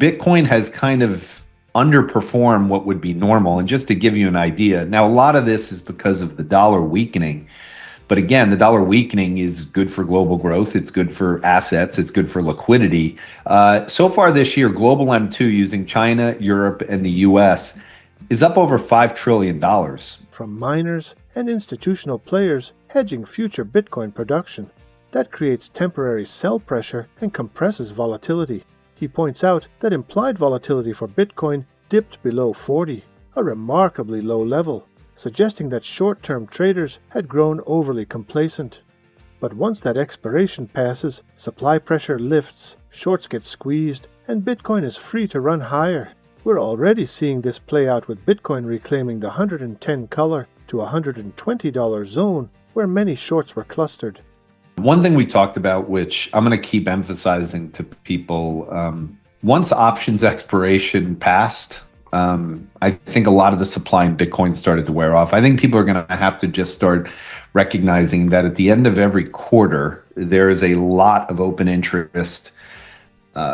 Bitcoin has kind of underperformed what would be normal. And just to give you an idea, now a lot of this is because of the dollar weakening. But again, the dollar weakening is good for global growth. It's good for assets. It's good for liquidity. So far this year, global M2 using China, Europe, and the US is up over $5 trillion. From miners and institutional players hedging future Bitcoin production. That creates temporary sell pressure and compresses volatility. He points out that implied volatility for Bitcoin dipped below 40, a remarkably low level, suggesting that short-term traders had grown overly complacent. But once that expiration passes, supply pressure lifts, shorts get squeezed, and Bitcoin is free to run higher. We're already seeing this play out with Bitcoin reclaiming the $110 to $120 zone where many shorts were clustered. One thing we talked about, which I'm going to keep emphasizing to people, once options expiration passed, I think a lot of the supply in Bitcoin started to wear off. I think people are going to have to just start recognizing that at the end of every quarter, there is a lot of open interest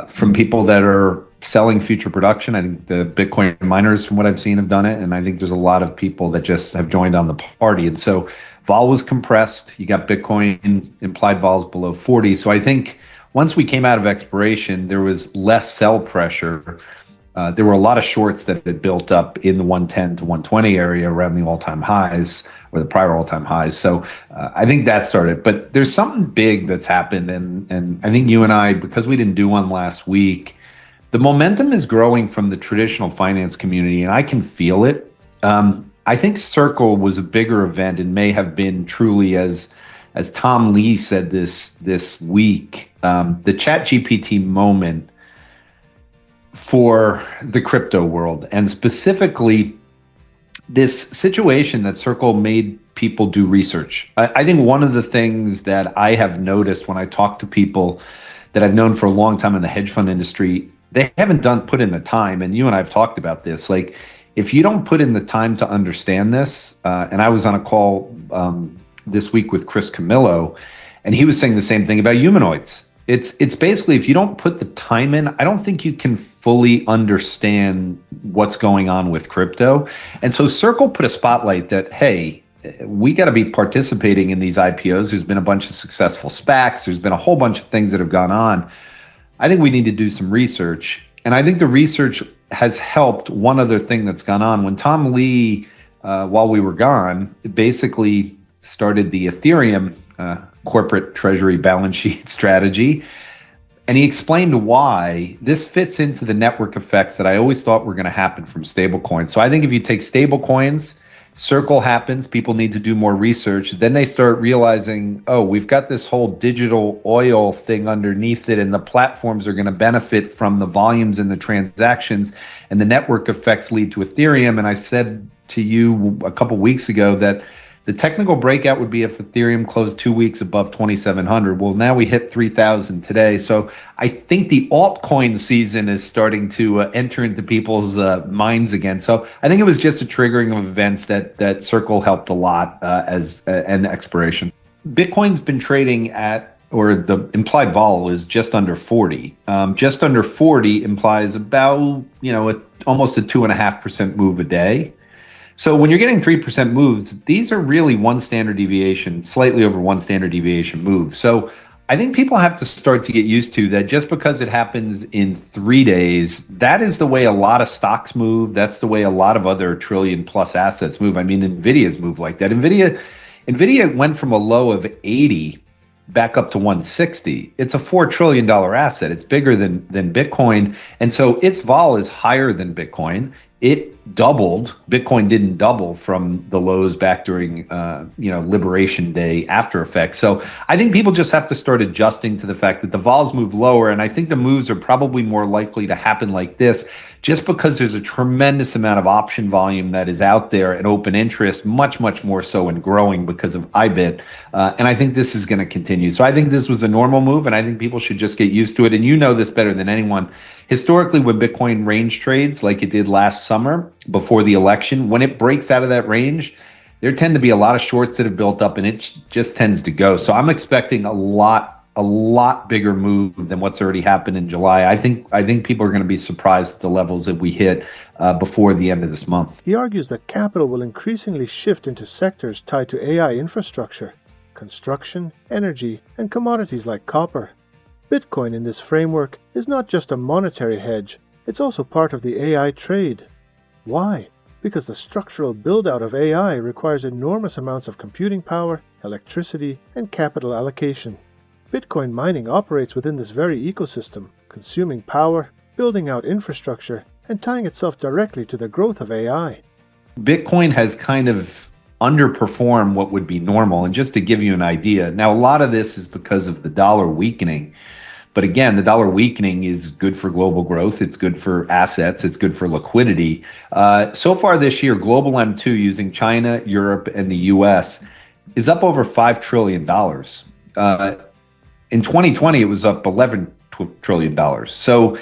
from people that are selling future production. I think the Bitcoin miners, from what I've seen, have done it. And I think there's a lot of people that just have joined on the party. And so vol was compressed. You got Bitcoin implied vols below 40. So I think once we came out of expiration, there was less sell pressure. There were a lot of shorts that had built up in the 110 to 120 area around the all-time highs or the prior all-time highs. So I think that started. But there's something big that's happened. And I think you and I, because we didn't do one last week, the momentum is growing from the traditional finance community, and I can feel it. I think Circle was a bigger event and may have been truly, as Tom Lee said this week, the ChatGPT moment for the crypto world, and specifically this situation that Circle made people do research. I think one of the things that I have noticed when I talk to people that I've known for a long time in the hedge fund industry, they haven't put in the time. And you and I have talked about this. Like, if you don't put in the time to understand this, and I was on a call this week with Chris Camillo, and he was saying the same thing about humanoids. It's basically, if you don't put the time in, I don't think you can fully understand what's going on with crypto. And so Circle put a spotlight that, hey, we got to be participating in these IPOs. There's been a bunch of successful SPACs. There's been a whole bunch of things that have gone on. I think we need to do some research. And I think the research has helped. One other thing that's gone on, when Tom Lee, while we were gone, basically started the Ethereum corporate treasury balance sheet strategy. And he explained why this fits into the network effects that I always thought were going to happen from stablecoins. So I think if you take stablecoins, Circle happens, people need to do more research. Then they start realizing, oh, we've got this whole digital oil thing underneath it, and the platforms are going to benefit from the volumes and the transactions, and the network effects lead to Ethereum. And I said to you a couple weeks ago that the technical breakout would be if Ethereum closed 2 weeks above 2,700. Well, now we hit 3,000 today. So I think the altcoin season is starting to enter into people's minds again. So I think it was just a triggering of events that Circle helped a lot as an expiration. Bitcoin's been trading at, or the implied vol is just under 40. Just under 40 implies about, almost a 2.5% move a day. So when you're getting 3% moves, these are really one standard deviation, slightly over one standard deviation move. So I think people have to start to get used to that. Just because it happens in 3 days, that is the way a lot of stocks move. That's the way a lot of other trillion plus assets move. I mean, NVIDIA's move like that. NVIDIA went from a low of 80 back up to 160. It's a $4 trillion asset. It's bigger than Bitcoin. And so its vol is higher than Bitcoin. It doubled. Bitcoin didn't double from the lows back during, Liberation Day after effects. So I think people just have to start adjusting to the fact that the vols move lower. And I think the moves are probably more likely to happen like this, just because there's a tremendous amount of option volume that is out there and open interest, much, much more so and growing because of IBIT. And I think this is going to continue. So I think this was a normal move, and I think people should just get used to it. And you know this better than anyone. Historically, when Bitcoin range trades like it did last summer before the election, when it breaks out of that range, there tend to be a lot of shorts that have built up, and it just tends to go. So I'm expecting a lot a lot bigger move than what's already happened in July. I think people are going to be surprised at the levels that we hit before the end of this month. He argues that capital will increasingly shift into sectors tied to AI infrastructure, construction, energy, and commodities like copper. Bitcoin in this framework is not just a monetary hedge, it's also part of the AI trade. Why? Because the structural build-out of AI requires enormous amounts of computing power, electricity, and capital allocation. Bitcoin mining operates within this very ecosystem, consuming power, building out infrastructure, and tying itself directly to the growth of AI. Bitcoin has kind of underperformed what would be normal. And just to give you an idea, now a lot of this is because of the dollar weakening. But again, the dollar weakening is good for global growth. It's good for assets. It's good for liquidity. So far this year, global M2 using China, Europe, and the US is up over $5 trillion. In 2020, it was up $11 trillion. So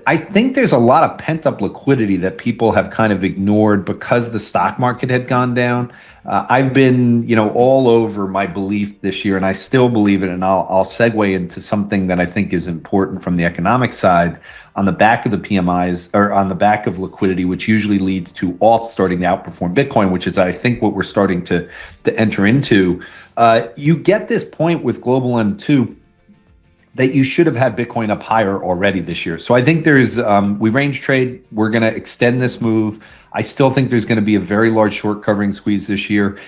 I think there's a lot of pent-up liquidity that people have kind of ignored because the stock market had gone down. I've been, all over my belief this year, and I still believe it. And I'll segue into something that I think is important from the economic side on the back of the PMIs, or on the back of liquidity, which usually leads to alts starting to outperform Bitcoin, which is, I think, what we're starting to enter into. You get this point with global M2 that you should have had Bitcoin up higher already this year. So I think there's, we range trade, we're going to extend this move. I still think there's going to be a very large short covering squeeze this year.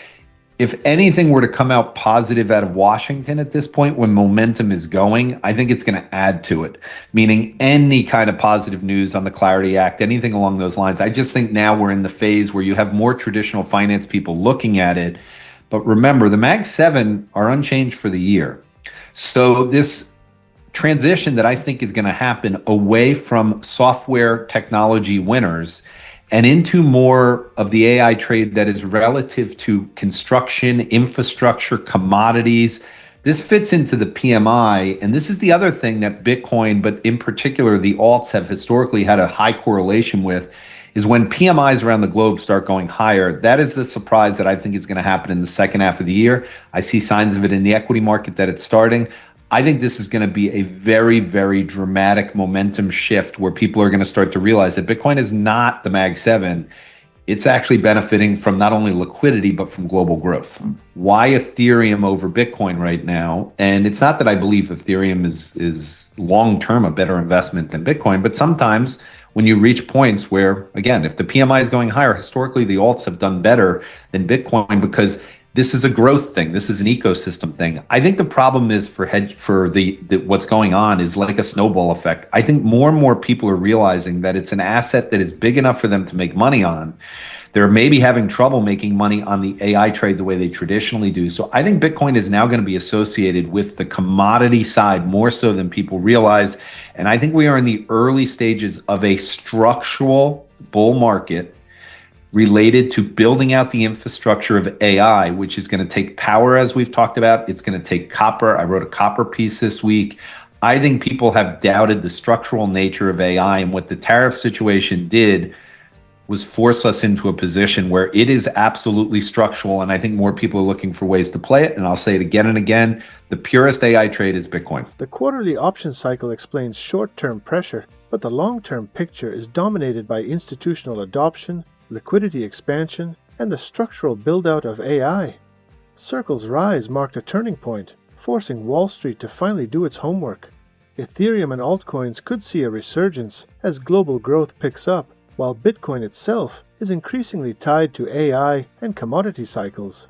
If anything were to come out positive out of Washington at this point, when momentum is going, I think it's going to add to it, meaning any kind of positive news on the Clarity Act, anything along those lines. I just think now we're in the phase where you have more traditional finance people looking at it. But remember, the Mag 7 are unchanged for the year. So this transition that I think is going to happen away from software technology winners and into more of the AI trade that is relative to construction, infrastructure, commodities. This fits into the PMI. And this is the other thing that Bitcoin, but in particular, the alts have historically had a high correlation with, is when PMIs around the globe start going higher. That is the surprise that I think is going to happen in the second half of the year. I see signs of it in the equity market that it's starting. I think this is going to be a very, very dramatic momentum shift where people are going to start to realize that Bitcoin is not the Mag 7. It's actually benefiting from not only liquidity, but from global growth. Why Ethereum over Bitcoin right now? And it's not that I believe Ethereum is long-term a better investment than Bitcoin, but sometimes when you reach points where, again, if the PMI is going higher, historically the alts have done better than Bitcoin because this is a growth thing. This is an ecosystem thing. I think the problem is for what's going on is like a snowball effect. I think more and more people are realizing that it's an asset that is big enough for them to make money on. They're maybe having trouble making money on the AI trade the way they traditionally do. So I think Bitcoin is now going to be associated with the commodity side more so than people realize. And I think we are in the early stages of a structural bull market related to building out the infrastructure of AI, which is going to take power, as we've talked about. It's going to take copper. I wrote a copper piece this week. I think people have doubted the structural nature of AI, and what the tariff situation did was force us into a position where it is absolutely structural, and I think more people are looking for ways to play it, and I'll say it again and again, the purest AI trade is Bitcoin. The quarterly option cycle explains short-term pressure, but the long-term picture is dominated by institutional adoption, liquidity expansion, and the structural build-out of AI. Circle's rise marked a turning point, forcing Wall Street to finally do its homework. Ethereum and altcoins could see a resurgence as global growth picks up, while Bitcoin itself is increasingly tied to AI and commodity cycles.